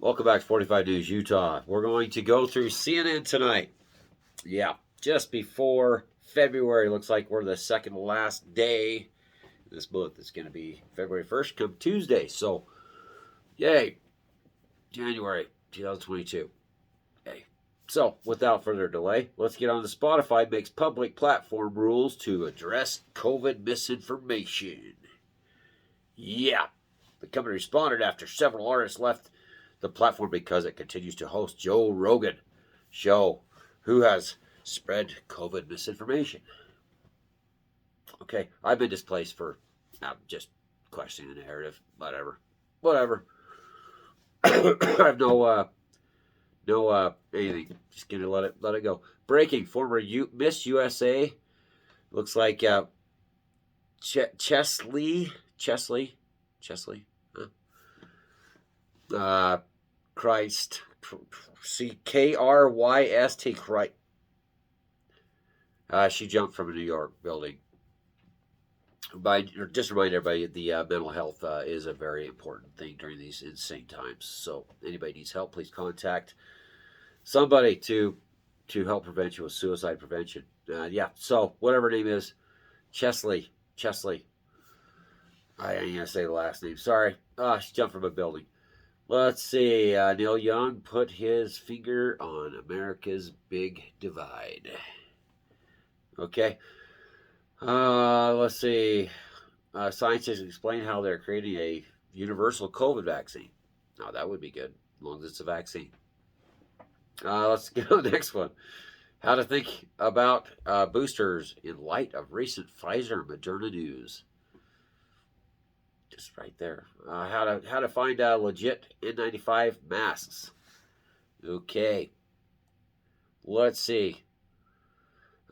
Welcome back to 45 News Utah. We're going to go through CNN tonight. Yeah, just before February. Looks like we're the second to last day this month. It's going to be February 1st, come Tuesday. So, yay, January 2022. Hey. So, without further delay, let's get on to Spotify makes public platform rules to address COVID misinformation. Yeah, the company responded after several artists left the platform because it continues to host Joe Rogan show, who has spread COVID misinformation. Okay, I've been displaced for just questioning the narrative. Whatever. I have no anything. Just gonna let it go. Breaking: former Miss USA looks like Chesley, Christ, Kryst. Christ. She jumped from a New York building. Just remind everybody, the mental health is a very important thing during these insane times. So, anybody needs help, please contact somebody to help prevent you with suicide prevention. Yeah. So, whatever her name is, Chesley. I ain't gonna say the last name. Sorry. She jumped from a building. Let's see. Neil Young put his finger on America's big divide. Okay. Let's see. Scientists explain how they're creating a universal COVID vaccine. Now, that would be good, as long as it's a vaccine. Let's get on the next one. How to think about boosters in light of recent Pfizer and Moderna news. Just right there. How to find legit N95 masks. Okay. Let's see.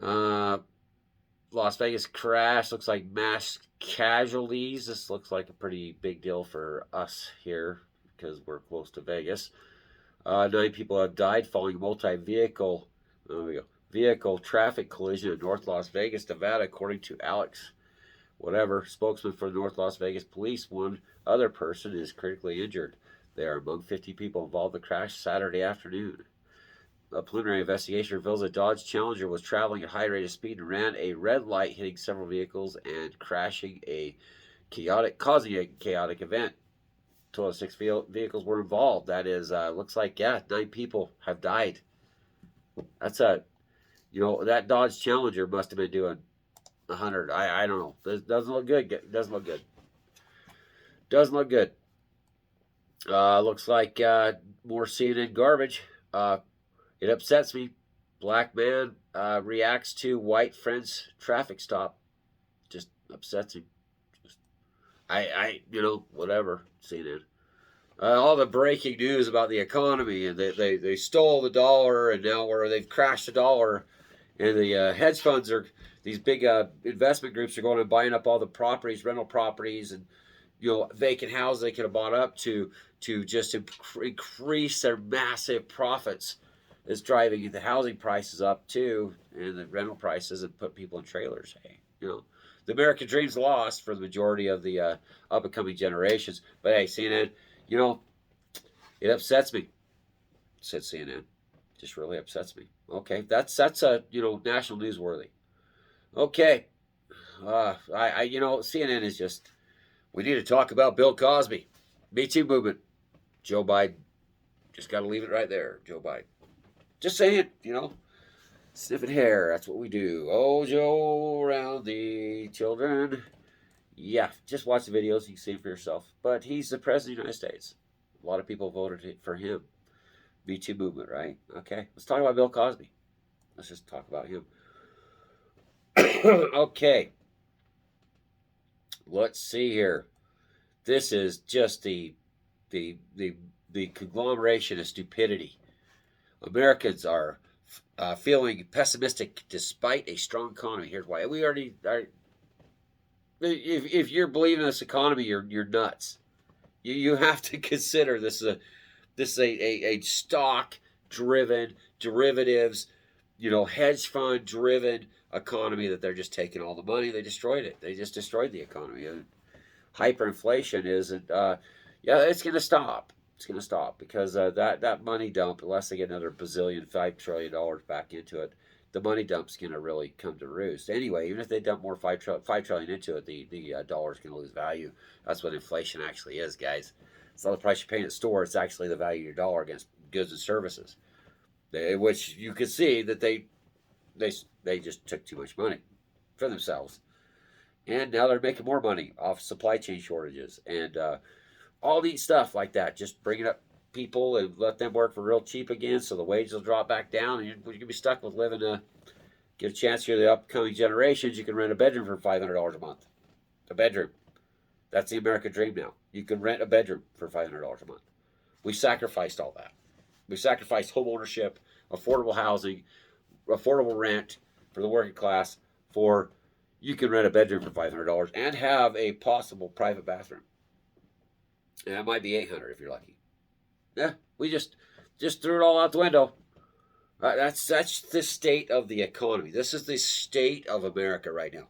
Las Vegas crash looks like mass casualties. This looks like a pretty big deal for us here because we're close to Vegas. 9 people have died following multi-vehicle vehicle traffic collision in North Las Vegas, Nevada, according to Alex whatever, spokesman for North Las Vegas Police. One other person is critically injured. They are among 50 people involved in the crash Saturday afternoon. A preliminary investigation reveals a Dodge Challenger was traveling at high rate of speed and ran a red light, hitting several vehicles and causing a chaotic event. Total of 6 vehicles were involved. That is, looks like 9 people have died. That's that Dodge Challenger must have been doing 100. I don't know. This doesn't look good. Doesn't look good. Doesn't look good. Looks like more CNN garbage. It upsets me. Black man reacts to white friend's traffic stop. Just upsets him. Just, whatever. CNN. All the breaking news about the economy, and they stole the dollar, and now they've crashed the dollar, and the hedge funds are these big investment groups are going and buying up all the properties, rental properties, and vacant houses they could have bought up to just increase their massive profits. Is driving the housing prices up too, and the rental prices, and put people in trailers. Hey, the American dream's lost for the majority of the up and coming generations. But hey, CNN, it upsets me. Said CNN, just really upsets me. Okay, that's national newsworthy. Okay, CNN is just. We need to talk about Bill Cosby, Me Too movement, Joe Biden. Just got to leave it right there, Joe Biden. Just saying, sniffing hair. That's what we do. Oh, Joe around the children. Yeah, just watch the videos. You can see it for yourself. But he's the president of the United States. A lot of people voted for him. Me Too movement, right? Okay, let's talk about Bill Cosby. Let's just talk about him. Okay, let's see here. This is just the conglomeration of stupidity. Americans are feeling pessimistic despite a strong economy. Here's why. We already are. If you're believing in this economy, you're nuts. You have to consider this is a stock driven derivatives, hedge fund driven economy that they're just taking all the money. They destroyed it. They just destroyed the economy. Hyperinflation isn't. It's going to stop. It's going to stop because that money dump, unless they get another bazillion, $5 trillion back into it, the money dump's going to really come to roost. Anyway, even if they dump more $5 trillion into it, the dollar's going to lose value. That's what inflation actually is, guys. It's not the price you're paying at the store. It's actually the value of your dollar against goods and services, which you could see that they just took too much money for themselves, and now they're making more money off supply chain shortages and all these stuff like that. Just bringing up people and let them work for real cheap again, so the wages will drop back down, and you're going to be stuck with living get a chance here. The upcoming generations, you can rent a bedroom for $500 a month. A bedroom. That's the American dream now. You can rent a bedroom for $500 a month. We sacrificed all that. We sacrificed home ownership, affordable housing, affordable rent for the working class for you can rent a bedroom for $500 and have a possible private bathroom. And it might be $800 if you're lucky. Yeah, we just threw it all out the window. That's the state of the economy. This is the state of America right now.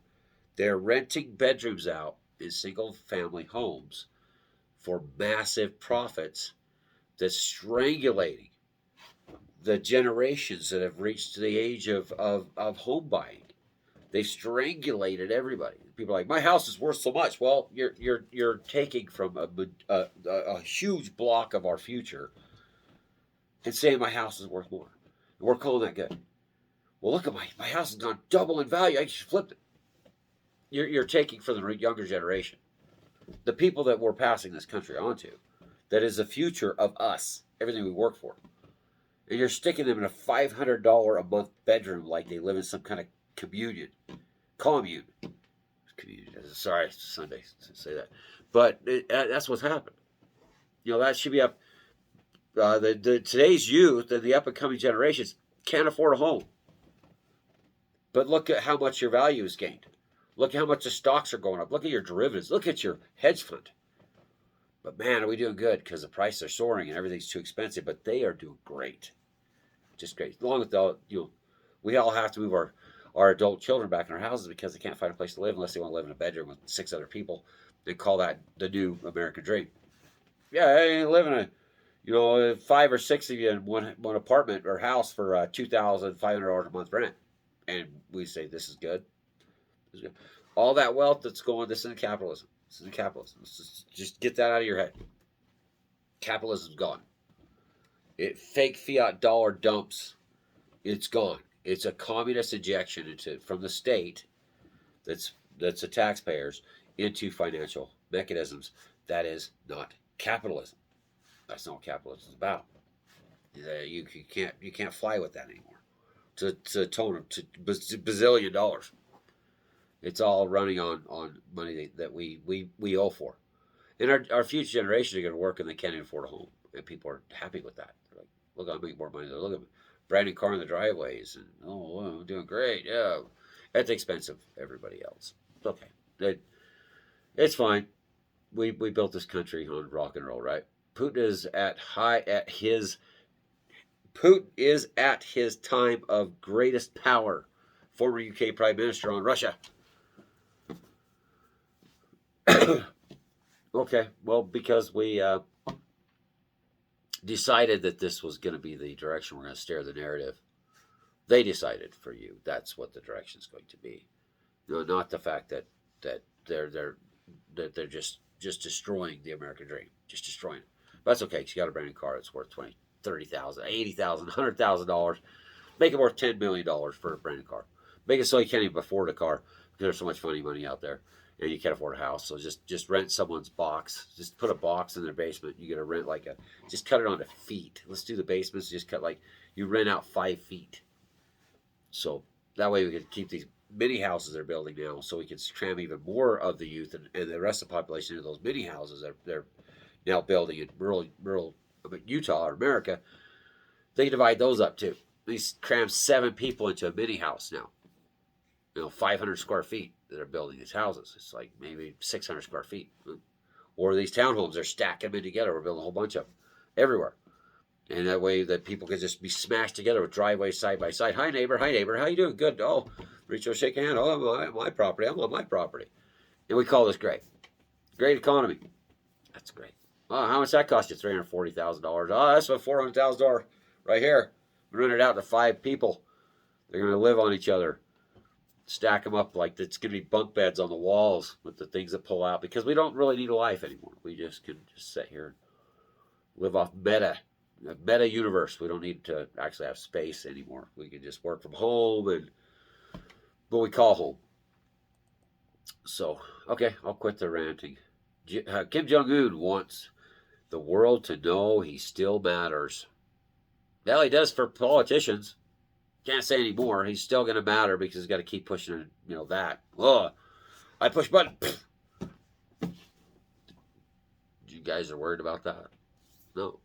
They're renting bedrooms out in single-family homes for massive profits that's strangulating the generations that have reached the age of home buying. They've strangulated everybody. People are like, my house is worth so much. Well, you're taking from a huge block of our future and saying my house is worth more. And we're calling that good. Well, look at my house has gone double in value. I just flipped it. You're taking from the younger generation, the people that we're passing this country on to, that is the future of us, everything we work for. And you're sticking them in a $500 a month bedroom like they live in some kind of commune. Sorry, it's Sunday to say that. But that's what's happened. That should be up. Today's youth and the up-and-coming generations can't afford a home. But look at how much your value is gained. Look at how much the stocks are going up. Look at your derivatives. Look at your hedge fund. But man, are we doing good because the prices are soaring and everything's too expensive. But they are doing great. Just great. Along with we all have to move our adult children back in our houses because they can't find a place to live unless they want to live in a bedroom with 6 other people. They call that the new American dream. Yeah, I live in a 5 or 6 of you in one apartment or house for $2,500 a month rent. And we say, this is good. This is good. All that wealth that's going, this isn't capitalism. This isn't capitalism. Just get that out of your head. Capitalism's gone. Fake fiat dollar dumps. It's gone. It's a communist injection from the state that's the taxpayers into financial mechanisms. That is not capitalism. That's not what capitalism is about. You can't fly with that anymore. To tone to bazillion dollars. It's all running on money that we owe for. And our future generations are going to work and they can't even afford a home. And people are happy with that. They're like, look, I'm making more money. Look at me. Brand new car in the driveways. And, I'm doing great. Yeah. At the expense of everybody else. It's okay. It's fine. We built this country on rock and roll, right? Putin is at his time of greatest power. Former UK Prime Minister on Russia. Okay, well, because we decided that this was going to be the direction we're going to steer the narrative. They decided for you that's what the direction is going to be. Not the fact that they're just destroying the American dream, just destroying it. But that's okay. She got a brand new car that's worth $20,000, $30,000, $80,000, $100,000. Make it worth $10 million for a brand new car. Make it so you can't even afford a car because there's so much funny money out there. And you can't afford a house, so just rent someone's box. Just put a box in their basement. You get to rent just cut it onto feet. Let's do the basements. Just cut you rent out 5 feet. So that way we can keep these mini houses they're building now, so we can cram even more of the youth and the rest of the population into those mini houses that they're now building in rural Utah or America. They can divide those up too. They cram 7 people into a mini house now. 500 square feet that are building these houses. It's like maybe 600 square feet. Or these townhomes, they're stacking them in together. We're building a whole bunch of them everywhere. And that way that people can just be smashed together with driveways side by side. Hi, neighbor. Hi, neighbor. How you doing? Good. Oh, reach over, shake a hand. Oh, my property. I'm on my property. And we call this great. Great economy. That's great. Oh, how much that cost you? $340,000. Oh, that's a $400,000 right here. We rent it out to 5 people. They're going to live on each other. Stack them up like it's going to be bunk beds on the walls with the things that pull out, because we don't really need a life anymore. We just can just sit here and live off a meta universe. We don't need to actually have space anymore. We can just work from home and what we call home. So, okay, I'll quit the ranting. Kim Jong-un wants the world to know he still matters. Well, he does for politicians. Can't say anymore. He's still going to matter because he's got to keep pushing, that. Oh, I push button. You guys are worried about that? No.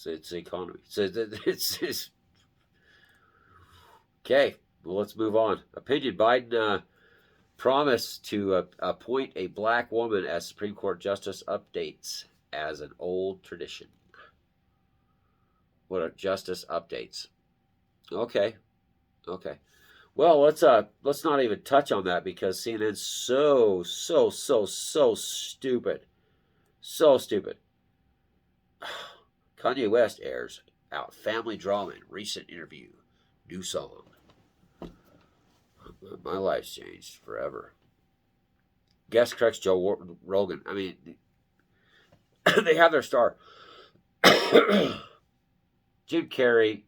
It's the economy. It's okay. Well, let's move on. Opinion: Biden promised to appoint a black woman as Supreme Court justice updates as an old tradition. What are justice updates? Okay. Well, let's not even touch on that because CNN's so stupid. So stupid. Kanye West airs out family drama in recent interview. New song. My life's changed forever. Guest corrects Joe Rogan. I mean, they have their star. Jim Carrey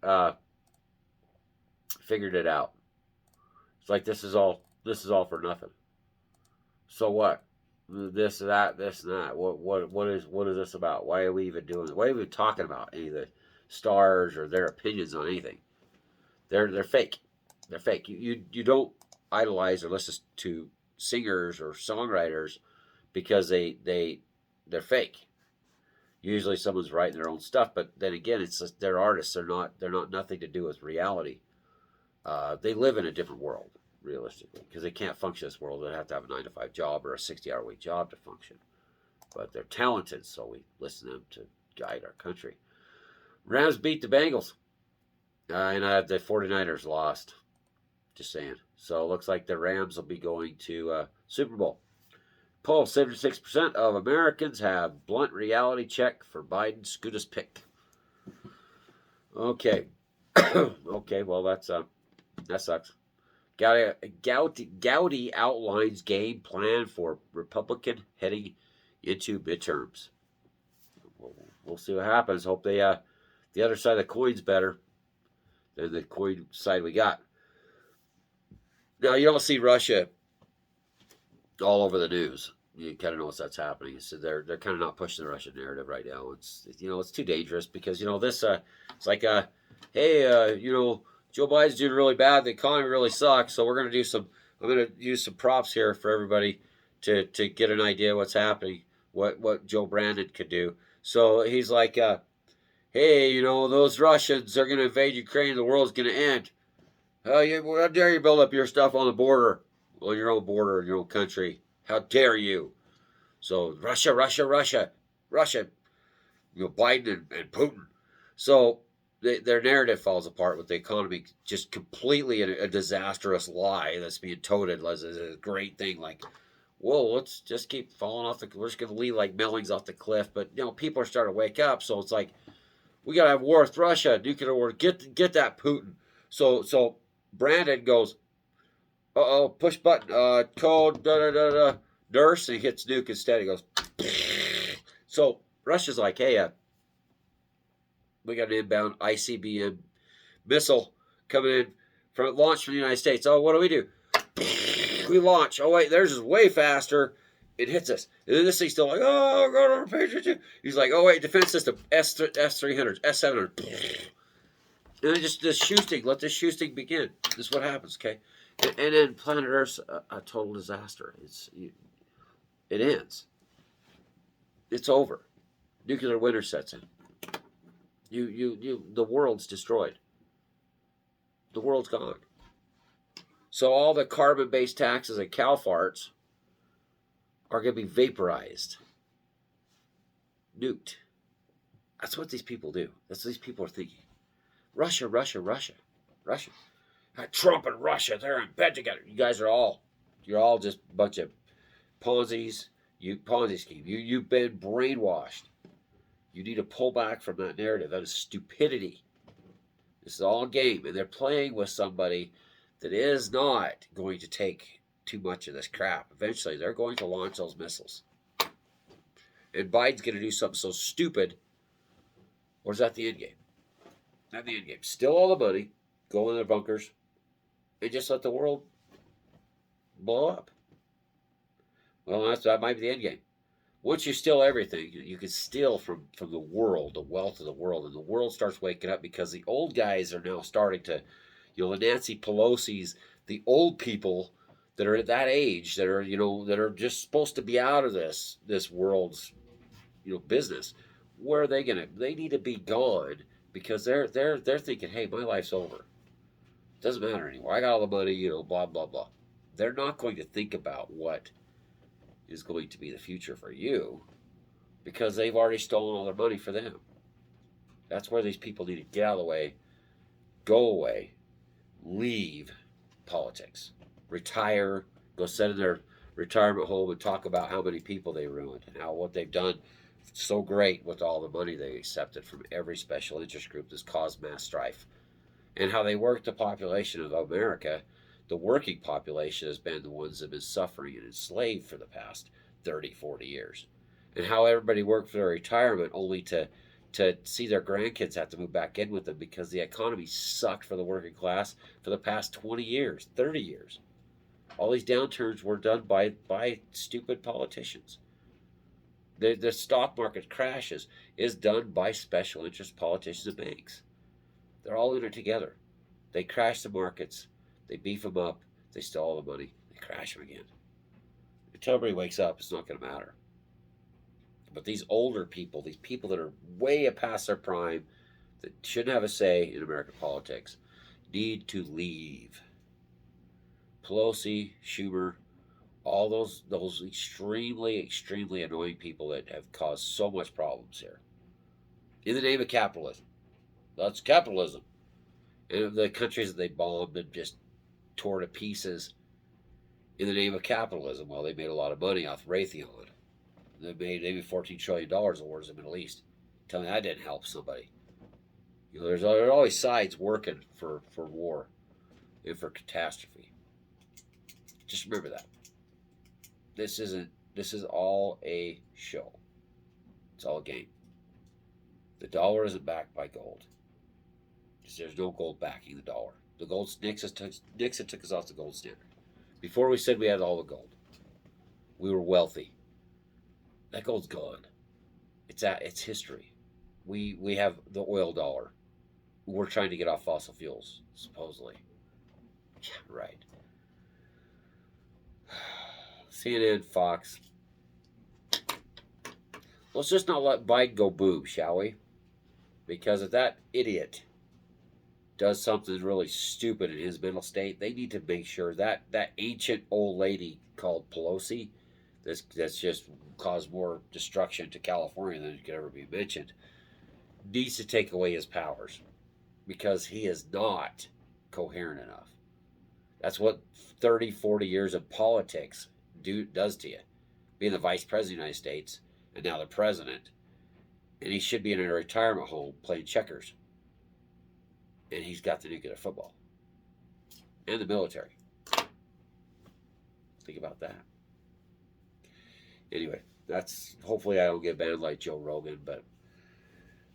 figured it out. It's like this is all for nothing. So what? This and that. What is this about? Why are we even doing it? Why are we even talking about any of the stars or their opinions on anything? They're fake. They're fake. You don't idolize or listen to singers or songwriters because they're fake. Usually someone's writing their own stuff, but then again, it's just, they're artists. They're not nothing to do with reality. They live in a different world, realistically, because they can't function in this world. They have to have a 9-to-5 job or a 60-hour-week job to function. But they're talented, so we listen to them to guide our country. Rams beat the Bengals, and the 49ers lost. Just saying. So it looks like the Rams will be going to Super Bowl. Poll: 76% of Americans have blunt reality check for Biden's scootest pick. Okay. Okay, well, that sucks. Gowdy outlines game plan for Republican heading into midterms. We'll see what happens. Hope the other side of the coin's better than the coin side we got. Now, you don't see Russia all over the news. You kind of know that's happening. So they're kind of not pushing the Russian narrative right now. It's too dangerous because this it's like hey, Joe Biden's doing really bad. The economy really sucks. So I'm going to use some props here for everybody to get an idea what's happening, what Joe Brandon could do. So he's like, hey, those Russians are going to invade Ukraine. The world's going to end. How dare you build up your stuff on the border, on your own border in your own country? How dare you? So Russia, Biden and Putin. So their narrative falls apart with the economy just completely a disastrous lie that's being touted as a great thing. Like, whoa, let's just keep falling off we're just going to leave like Mellings off the cliff. But, people are starting to wake up. So it's like, we got to have war with Russia, nuclear war. Get that Putin. So Brandon goes, push button, code, nurse, and he hits nuke instead. He goes, so Russia's like, hey, we got an inbound ICBM missile coming in launched from the United States. Oh, what do? We launch. Oh, wait, theirs is way faster. It hits us. And then this thing's still like, oh, God, I'm patient. He's like, oh, wait, defense system, S-300, S-700. And then just this shooting, let this shooting begin. This is what happens, okay? And then planet Earth's a total disaster. It ends. It's over. Nuclear winter sets in. The world's destroyed. The world's gone. So all the carbon-based taxes and cow farts are going to be vaporized. Nuked. That's what these people do. That's what these people are thinking. Russia. Trump and Russia, they're in bed together. You guys you're all just a bunch of Ponzi scheme. You've been brainwashed. You need to pull back from that narrative. That is stupidity. This is all a game, and they're playing with somebody that is not going to take too much of this crap. Eventually, they're going to launch those missiles. And Biden's going to do something so stupid, or is that the end game? Not the end game. Steal all the money, go in their bunkers, and just let the world blow up. Well, that might be the end game. Once you steal everything, you can steal from the world, the wealth of the world, and the world starts waking up because the old guys are now starting to, the Nancy Pelosi's, the old people that are at that age, that are that are just supposed to be out of this world's business. Where are they gonna? They need to be gone because they're thinking, hey, my life's over. It doesn't matter anymore. I got all the money, blah blah blah. They're not going to think about what is going to be the future for you because they've already stolen all their money for them. That's where these people need to get out of the way, go away, leave politics, retire, go sit in their retirement home and talk about how many people they ruined and how what they've done so great with all the money they accepted from every special interest group that's caused mass strife, and how they worked the population of America. The working population has been the ones that have been suffering and enslaved for the past 30, 40 years. And how everybody worked for their retirement only to see their grandkids have to move back in with them because the economy sucked for the working class for the past 20 years, 30 years. All these downturns were done by stupid politicians. The stock market crashes is done by special interest politicians and banks. They're all in it together. They crash the markets. They beef them up. They steal all the money. They crash them again. Until everybody wakes up, it's not going to matter. But these older people, these people that are way past their prime, that shouldn't have a say in American politics, need to leave. Pelosi, Schumer, all those extremely, extremely annoying people that have caused so much problems here. In the name of capitalism. That's capitalism. And the countries that they bombed and just tore to pieces in the name of capitalism. Well, they made a lot of money off Raytheon. They made maybe $14 trillion in the wars in the Middle East. Tell me that didn't help somebody. There's always sides working for war and for catastrophe. Just remember that. This is all a show. It's all a game. The dollar isn't backed by gold. There's no gold backing the dollar. The gold Nixon took us off the gold standard. Before we said we had all the gold. We were wealthy. That gold's gone. It's history. We have the oil dollar. We're trying to get off fossil fuels, supposedly. Yeah, right. CNN, Fox. Let's just not let Biden go boom, shall we? Because if that idiot does something really stupid in his mental state, they need to make sure that ancient old lady called Pelosi, that's just caused more destruction to California than could ever be mentioned, needs to take away his powers because he is not coherent enough. That's what 30, 40 years of politics does to you. Being the vice president of the United States and now the president, and he should be in a retirement home playing checkers. And he's got the nuclear football. And the military. Think about that. Anyway, hopefully I don't get banned like Joe Rogan, but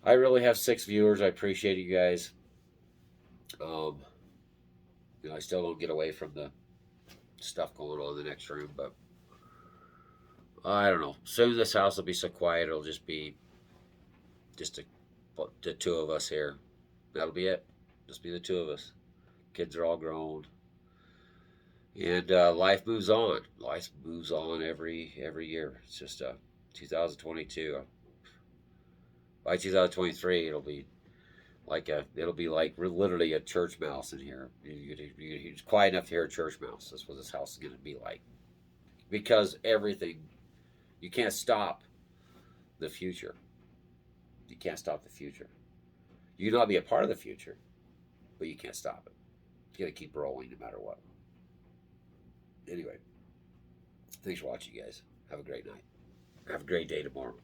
I really have 6 viewers. I appreciate you guys. I still don't get away from the stuff going on in the next room, but I don't know. Soon this house will be so quiet, it'll just be the 2 of us here. That'll be it. Just be the 2 of us. Kids are all grown. And life moves on. Life moves on every year. It's just 2022. By 2023, it'll be like literally a church mouse in here. It's quiet enough to hear a church mouse. That's what this house is going to be like. Because everything, you can't stop the future. You can't stop the future. You can not be a part of the future, but you can't stop it. You got to keep rolling no matter what. Anyway, thanks for watching, guys. Have a great night. Have a great day tomorrow.